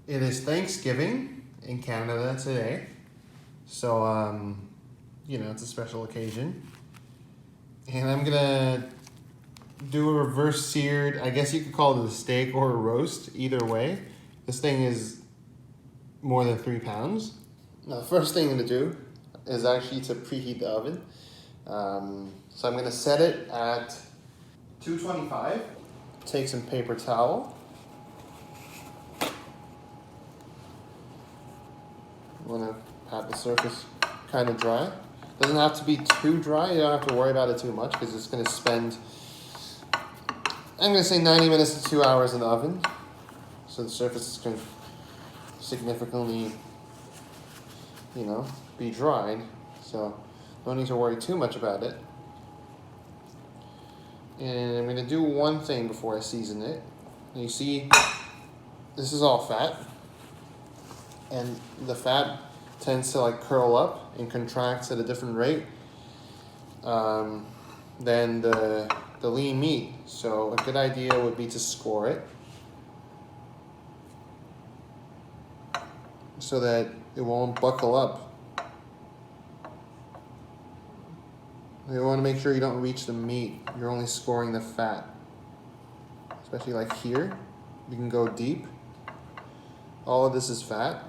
It is Thanksgiving in Canada today, so you know, it's a special occasion. And I'm gonna do a reverse seared, I guess you could call it a steak or a roast, either way. This thing is more than 3 pounds. Now the first thing I'm gonna do is actually to preheat the oven. So I'm gonna set it at 225. Take some paper towel. I'm gonna pat the surface kind of dry. Doesn't have to be too dry. You don't have to worry about it too much because it's gonna spend, I'm gonna say 90 minutes to 2 hours in the oven. So the surface is gonna significantly, you know, be dried. So no need to worry too much about it. And I'm gonna do one thing before I season it. You see, this is all fat. And the fat tends to like curl up and contracts at a different rate than the lean meat. So a good idea would be to score it so that it won't buckle up. You want to make sure you don't reach the meat. You're only scoring the fat. Especially like here, you can go deep. All of this is fat.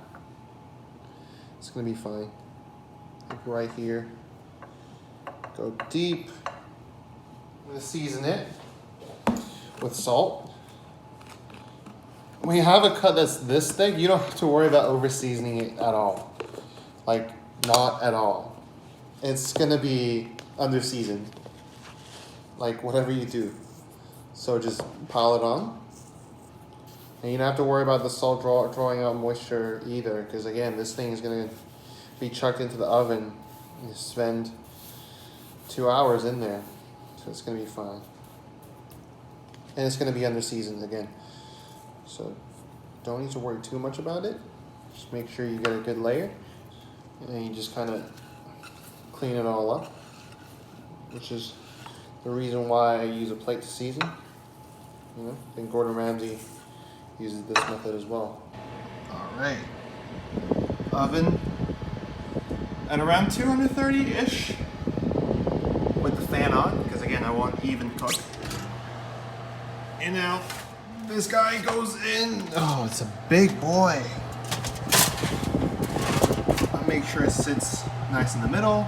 It's gonna be fine. Like right here. Go deep. I'm gonna season it with salt. When you have a cut that's this thick, you don't have to worry about over seasoning it at all. Like, not at all. It's gonna be under seasoned, like whatever you do. So just pile it on. And you don't have to worry about the salt drawing out moisture either, because again, this thing is gonna be chucked into the oven and spend 2 hours in there. So it's gonna be fine. And it's gonna be under seasoned again. So don't need to worry too much about it. Just make sure you get a good layer. And then you just kind of clean it all up, which is the reason why I use a plate to season. You know, I think Gordon Ramsay uses this method as well. All right, oven at around 230-ish with the fan on, because again, I want even cook. And now this guy goes in. Oh, it's a big boy. I'll make sure it sits nice in the middle.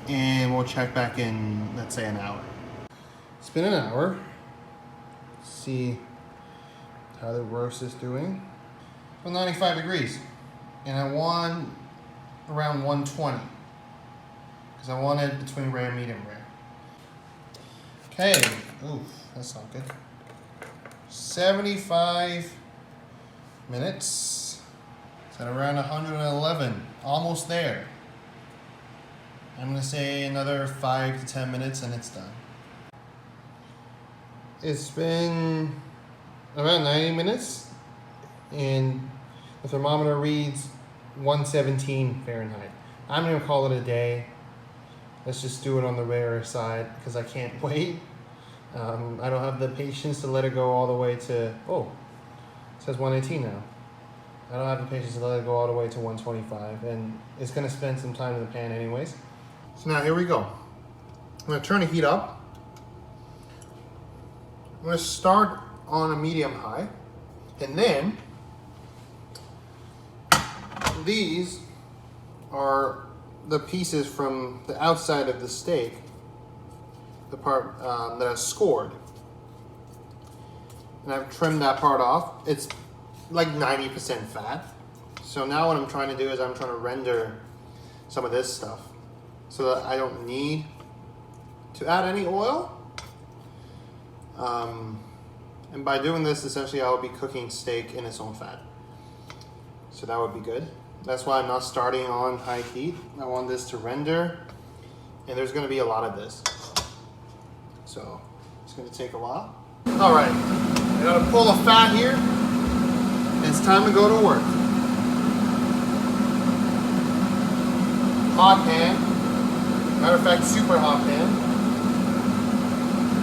And we'll check back in, let's say, an hour. It's been an hour. Let's see how the roast is doing. Well, 95 degrees. And I want around 120. Because I want it between rare, medium rare. Okay. Oof, that's not good. 75 minutes. It's at around 111. Almost there. I'm gonna say another 5 to 10 minutes and it's done. It's been about 90 minutes and the thermometer reads 117 Fahrenheit. I'm gonna call it a day. Let's just do it on the rarer side because I can't wait. I don't have the patience to let it go all the way to, oh, it says 118 now. I don't have the patience to let it go all the way to 125 and it's gonna spend some time in the pan anyways. So now here we go. I'm gonna turn the heat up. I'm gonna start on a medium high. And then, these are the pieces from the outside of the steak, the part that I scored. And I've trimmed that part off. It's like 90% fat. So now what I'm trying to do is I'm trying to render some of this stuff, so that I don't need to add any oil. And by doing this, essentially I will be cooking steak in its own fat. So that would be good. That's why I'm not starting on high heat. I want this to render, and there's gonna be a lot of this. So it's gonna take a while. All right, I gotta pull the fat here, and it's time to go to work. Hot pan. Matter of fact, super hot pan.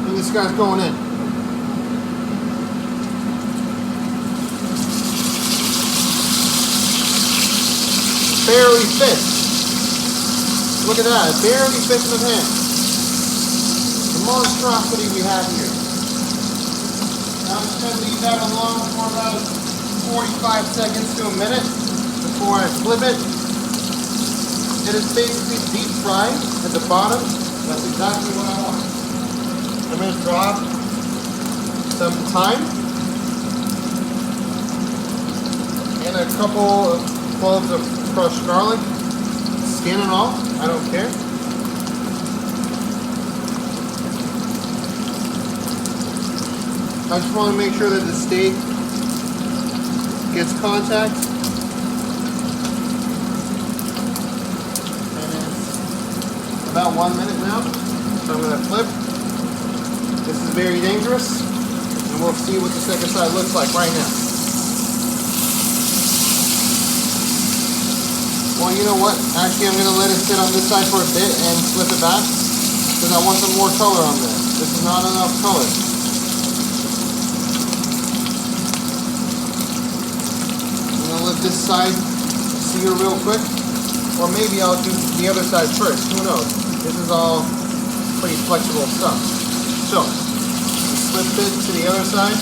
And this guy's going in. barely fits. Look at that, it barely fits in the pan. The monstrosity we have here. Now I'm just going to leave that alone for about 45 seconds to a minute before I flip it. It is basically deep fried at the bottom. That's exactly what I want. I'm going to drop some thyme and a couple of cloves of crushed garlic, skin and all, I don't care. I just want to make sure that the steak gets contact. And it's about 1 minute now, so I'm going to flip. This is very dangerous, and we'll see what the second side looks like right now. Well, you know what? Actually, I'm going to let it sit on this side for a bit and flip it back, because I want some more color on this. This is not enough color. Let this side sear real quick, or maybe I'll do the other side first, who knows. This is all pretty flexible stuff. So, flip it to the other side.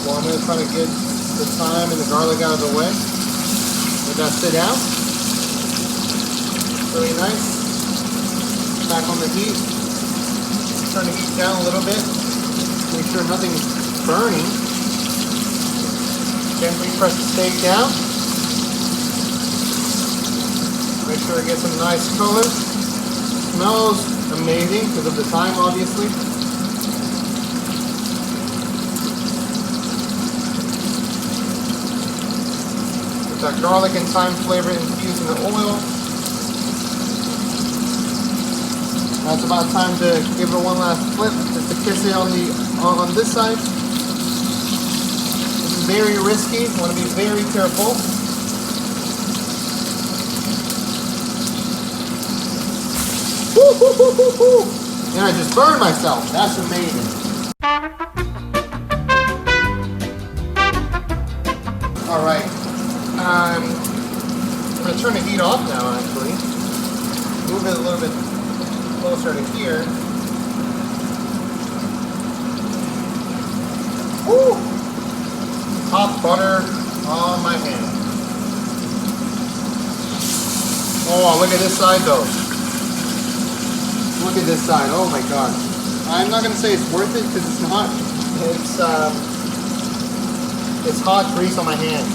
Well, I'm going to try to get the thyme and the garlic out of the way. Let that sit down. Really nice. Back on the heat. Turn the heat down a little bit. Make sure nothing's burning. Gently press the steak down. Make sure it gets some nice color. Smells amazing because of the thyme, obviously. With that garlic and thyme flavor infused in the oil. Now it's about time to give it one last flip, just to kiss it on this side. This is very risky. You want to be very careful. Woo, woo, woo, woo, woo. And I just burned myself. That's amazing. All right. I'm going to turn the heat off now, actually. Move it a little bit closer to here. Woo! Hot butter on my hand. Oh, look at this side though. Look at this side. Oh my god. I'm not gonna say it's worth it because it's not. It's hot grease on my hand.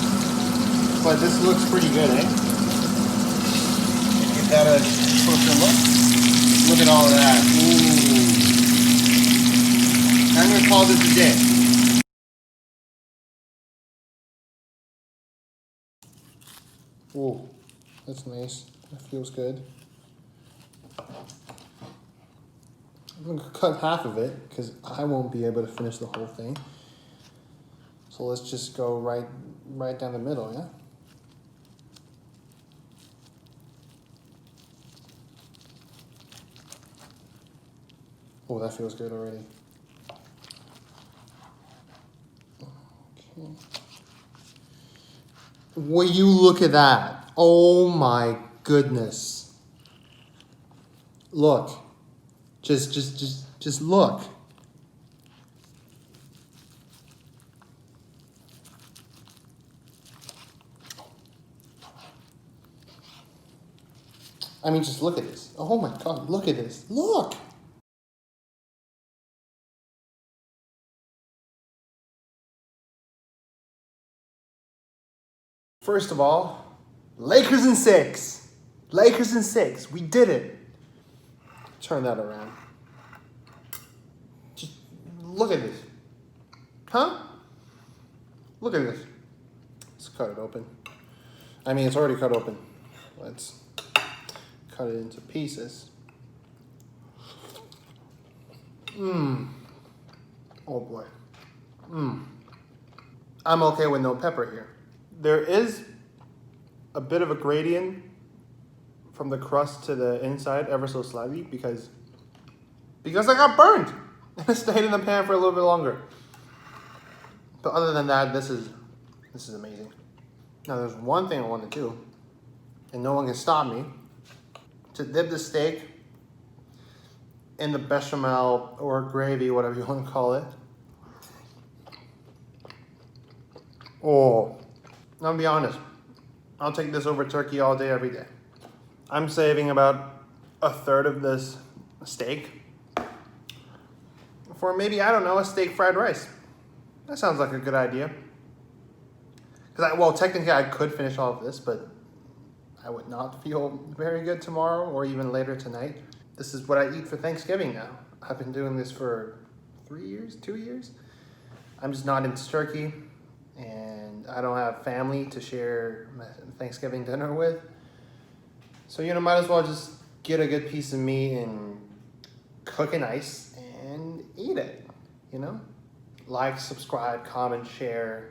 But this looks pretty good, eh? Give that a closer look. Look at all of that. Ooh. I'm gonna call this a day. Ooh, that's nice. That feels good. I'm gonna cut half of it because I won't be able to finish the whole thing. So let's just go right down the middle, yeah? Oh, that feels good already. Okay. Will you look at that? Oh my goodness. Look. Just look. I mean, just look at this. Oh my god, look at this. Look! First of all, Lakers in 6. Lakers in 6. We did it. Turn that around. Just look at this. Huh? Look at this. Let's cut it open. I mean, it's already cut open. Let's cut it into pieces. Oh boy. I'm okay with no pepper here. There is a bit of a gradient from the crust to the inside ever so slightly because I got burned and it stayed in the pan for a little bit longer. But other than that, this is This is amazing. Now there's one thing I want to do, and no one can stop me, to dip the steak in the bechamel or gravy, whatever you want to call it. Oh, I'll be honest, I'll take this over turkey all day, every day. I'm saving about a third of this steak for maybe, I don't know, a steak fried rice. That sounds like a good idea. Well, technically I could finish all of this, but I would not feel very good tomorrow or even later tonight. This is what I eat for Thanksgiving now. I've been doing this for 3 years, 2 years. I'm just not into turkey, and I don't have family to share my Thanksgiving dinner with. So, might as well just get a good piece of meat and cook it nice and eat it, Like, subscribe, comment, share.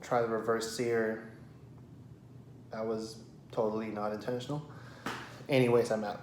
Try the reverse sear. That was totally not intentional. Anyways, I'm out.